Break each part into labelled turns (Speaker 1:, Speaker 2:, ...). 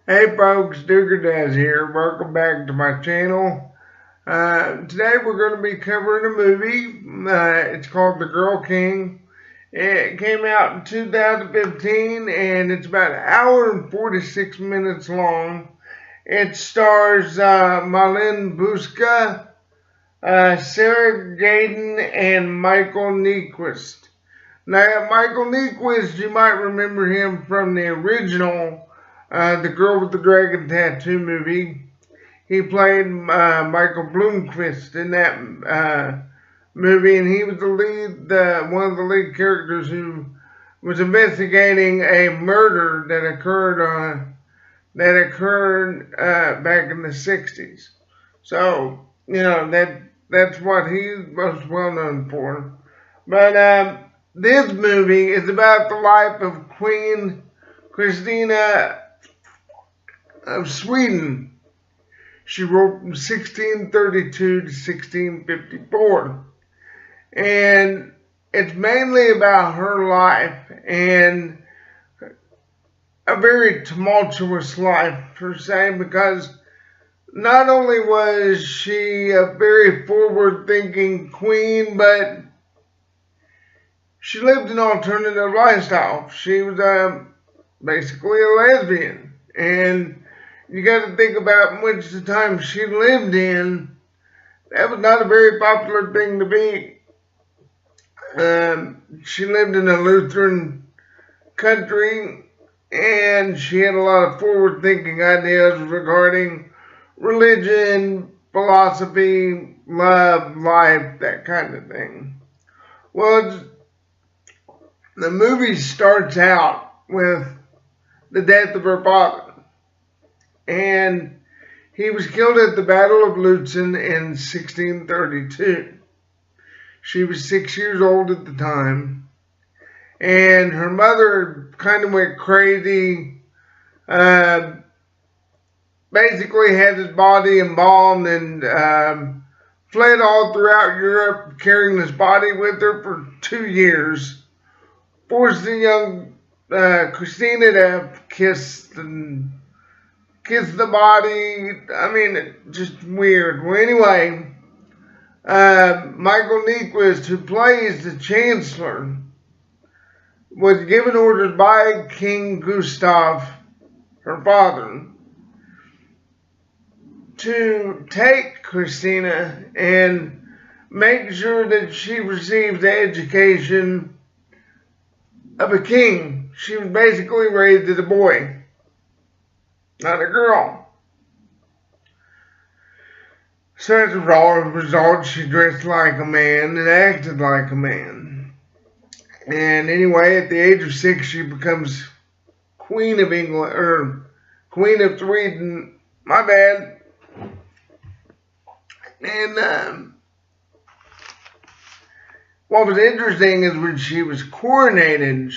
Speaker 1: Hey folks, Dooger here. Welcome back to my channel. Today we're going to be covering a movie. It's called The Girl King. It came out in 2015 and it's about an hour and 46 minutes long. It stars Marlene Buska, Sarah Jaden, and Michael Nyqvist. Now, Michael Nyqvist, you might remember him from the original The Girl with the Dragon Tattoo movie. He played Michael Bloomquist in that movie, and he was one of the lead characters who was investigating a murder that occurred back in the 60s. So, that's what he's most well known for. But this movie is about the life of Queen Kristina of Sweden. She wrote from 1632 to 1654. And it's mainly about her life, and a very tumultuous life per se, because not only was she a very forward-thinking queen, but she lived an alternative lifestyle. She was basically a lesbian. And you got to think about which the time she lived in, that was not a very popular thing to be. She lived in a Lutheran country, and she had a lot of forward-thinking ideas regarding religion, philosophy, love, life, that kind of thing. Well, the movie starts out with the death of her father. And he was killed at the Battle of Lutzen in 1632. She was 6 years old at the time. And her mother kind of went crazy. Basically had his body embalmed and fled all throughout Europe, carrying his body with her for 2 years. Forced the young Kristina to kiss the body. I mean, just weird. Well, anyway, Michael Nyqvist, who plays the Chancellor, was given orders by King Gustav, her father, to take Kristina and make sure that she receives the education of a king. She was basically raised as a boy, not a girl. So as a result, she dressed like a man and acted like a man. And anyway, at the age of 6, she becomes Queen of England, or Queen of Sweden. My bad. And what was interesting is when she was coronated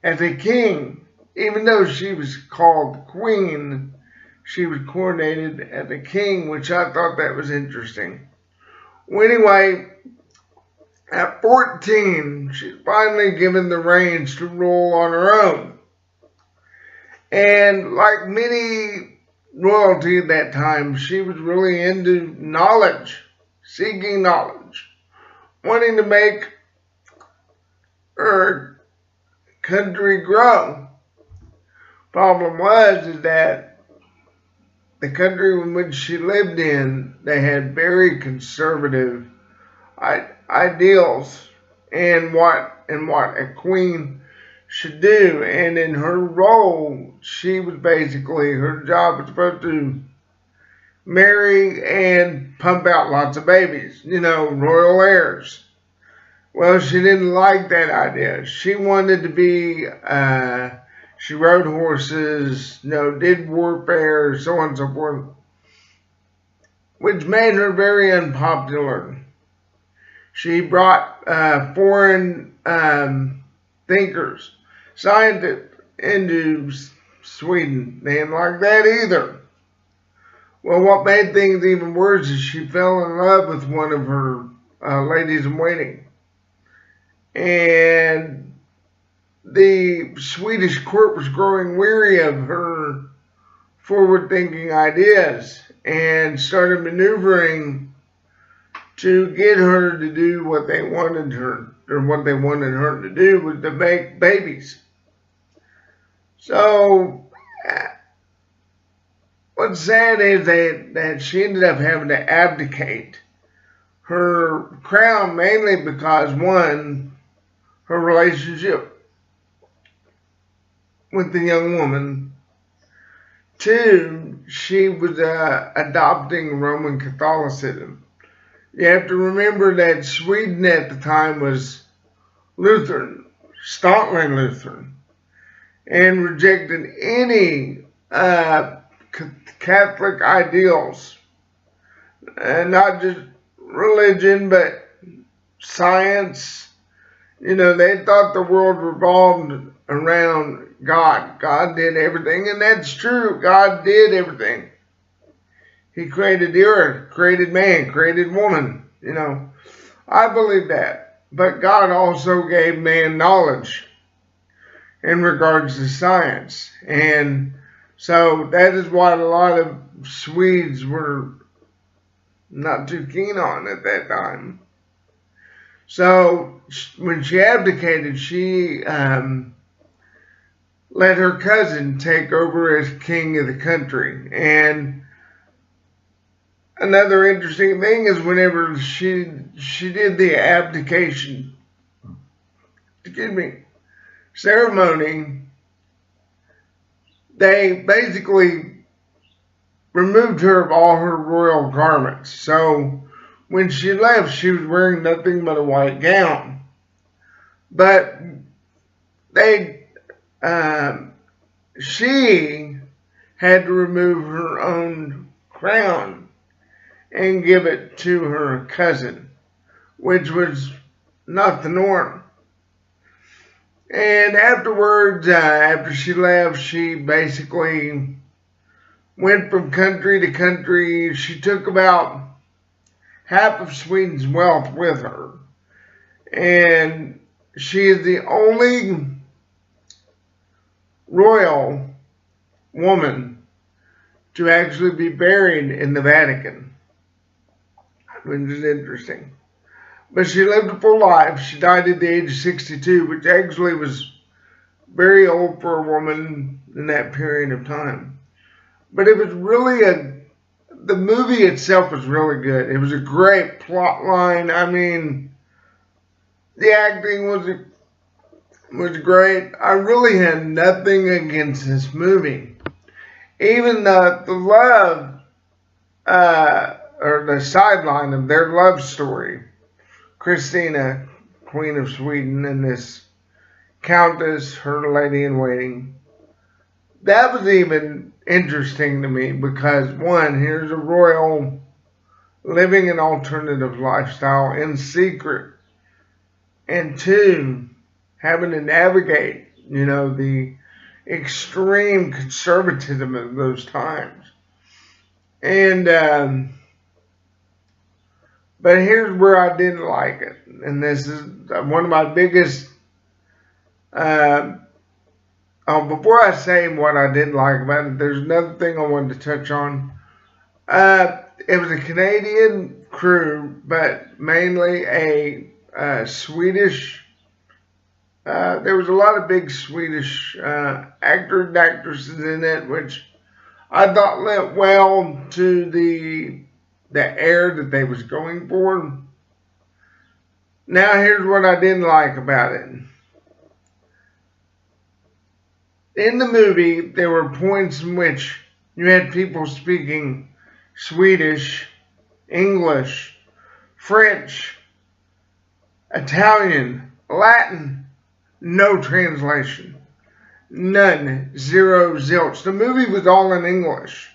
Speaker 1: as a king. Even though she was called queen, she was coronated as a king, which I thought that was interesting. Well, anyway, at 14, she's finally given the reins to rule on her own. And like many royalty at that time, she was really into knowledge, seeking knowledge, wanting to make her country grow. Problem is that the country in which she lived in, they had very conservative ideals in what a queen should do. And in her role, she was basically, her job was supposed to marry and pump out lots of babies, royal heirs. Well, she didn't like that idea. She wanted to be, she rode horses, did warfare, so on and so forth, which made her very unpopular. She brought foreign thinkers, scientists into Sweden. They didn't like that either. Well, what made things even worse is she fell in love with one of her ladies in waiting. And the Swedish court was growing weary of her forward-thinking ideas and started maneuvering to get her to do what they wanted her, or what they wanted her to do was to make babies. So what's sad is that she ended up having to abdicate her crown, mainly because, one, her relationship with the young woman. Two, she was adopting Roman Catholicism. You have to remember that Sweden at the time was Lutheran, staunchly Lutheran, and rejected any Catholic ideals, and not just religion, but science. You know, they thought the world revolved around God. God did everything, and that's true. God did everything. He created the earth, created man, created woman. You know, I believe that. But God also gave man knowledge in regards to science. And so that is what a lot of Swedes were not too keen on at that time. So when she abdicated, she let her cousin take over as king of the country. And another interesting thing is whenever she did the abdication, ceremony, they basically removed her of all her royal garments. So when she left, she was wearing nothing but a white gown. But she had to remove her own crown and give it to her cousin, which was not the norm. And afterwards, after she left, she basically went from country to country. She took about half of Sweden's wealth with her. And she is the only royal woman to actually be buried in the Vatican, which is interesting. But she lived a full life. She died at the age of 62, which actually was very old for a woman in that period of time. But it was really the movie itself was really good. It was a great plot line. I mean, the acting was great. I really had nothing against this movie. Even the love, or the sideline of their love story, Kristina, Queen of Sweden, and this Countess, her lady in waiting, that was even interesting to me because, one, here's a royal living an alternative lifestyle in secret, and two, having to navigate, you know, the extreme conservatism of those times. And but here's where I didn't like it, and this is one of my biggest. Before I say what I didn't like about it, there's another thing I wanted to touch on. It was a Canadian crew, but mainly a Swedish. There was a lot of big Swedish actors and actresses in it, which I thought lent well to the air that they was going for. Now here's what I didn't like about it. In the movie, there were points in which you had people speaking Swedish, English, French, Italian, Latin, no translation. None. Zero, zilch. The movie was all in English.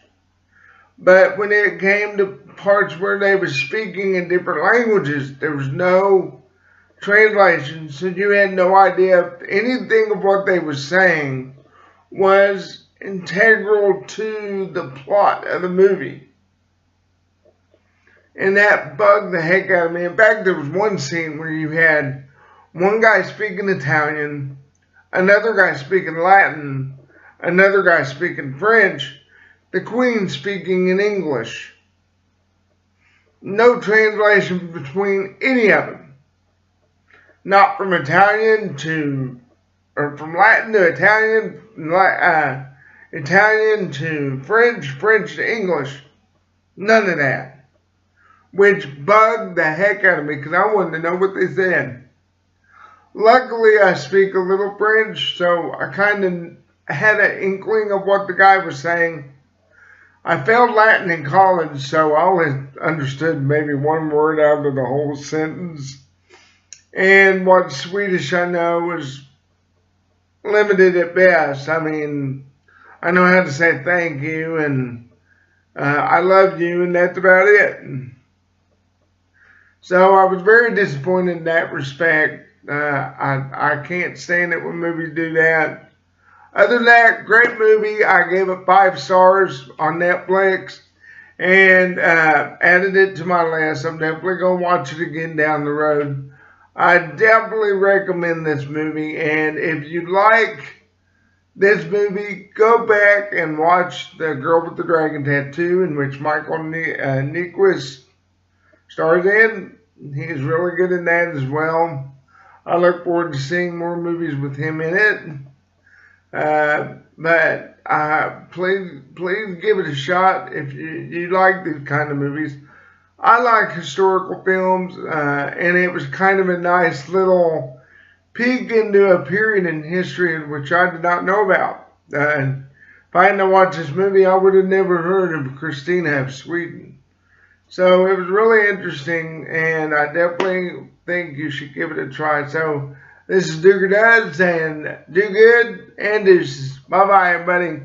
Speaker 1: But when it came to parts where they were speaking in different languages, there was no translation, so you had no idea if anything of what they were saying was integral to the plot of the movie. And that bugged the heck out of me. In fact, there was one scene where you had one guy speaking Italian, another guy speaking Latin, another guy speaking French, the Queen speaking in English. No translation between any of them. Not from Italian to, or from Latin to Italian, Italian to French, French to English. None of that. Which bugged the heck out of me because I wanted to know what they said. Luckily, I speak a little French, so I kind of had an inkling of what the guy was saying. I failed Latin in college, so I only understood maybe one word out of the whole sentence. And what Swedish I know is limited at best. I mean, I know how to say thank you and I love you, and that's about it. So I was very disappointed in that respect. I can't stand it when movies do that. Other than that, great movie. I gave it 5 stars on Netflix and added it to my list. I'm definitely going to watch it again down the road. I definitely recommend this movie. And if you like this movie, go back and watch The Girl with the Dragon Tattoo, in which Michael Nyqvist stars in. He's really good in that as well. I look forward to seeing more movies with him in it. But please give it a shot if you like these kind of movies. I like historical films, and it was kind of a nice little peek into a period in history in which I did not know about. If I hadn't watched this movie, I would have never heard of Kristina of Sweden. So it was really interesting, and I definitely think you should give it a try. So this is Dooger Does, and do good and deuces. Bye-bye, everybody.